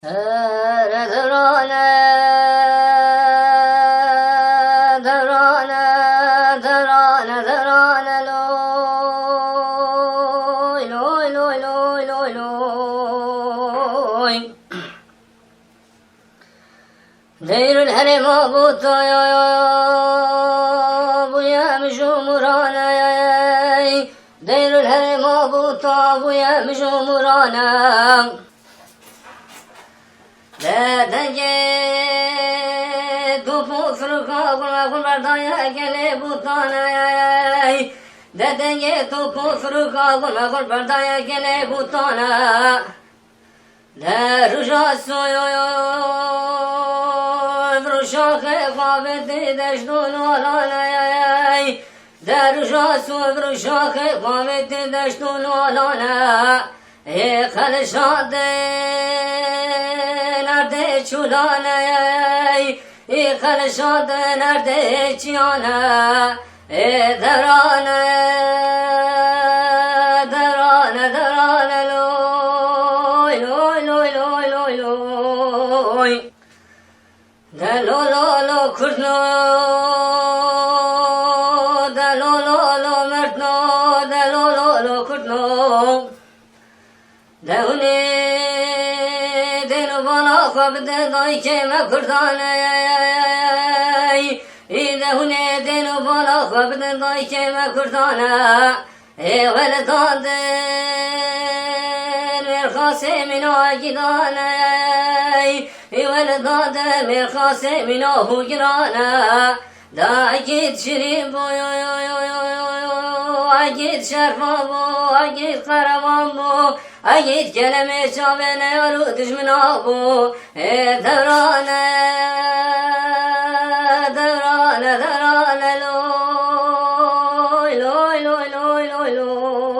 درانه درانه درانه درانه لوی لوی لوی لوی لوی لوی دیر الهرم بوتا بویا مجمورانه دیر الهرم بوتا بویا مجمورانه ددنگه تو پسرکا گل بردایا گله بوتانه ددنگه تو پسرکا گل بردایا گله بوتانه درجا سویو برشاخ قابت دشتون آلانه درجا سو برشاخ قابت دشتون آلانه خلشاده nerede çulane خلشاده nerede çiyane derane derane derane loy loy loy loy loy loy de lo lo lo kurno de lo lo lo mertno de lo lo lo kurno de hune bana kabde day keme kurdane de hune den bana kabde day keme kurdane veltande merhasemina gidane veltande merhasemina hugirane da git şirin boy git şerfa bu git karavan bu git kelime çavene yaru düşmana bu devrane devrane devrane loy loy loy loy loy loy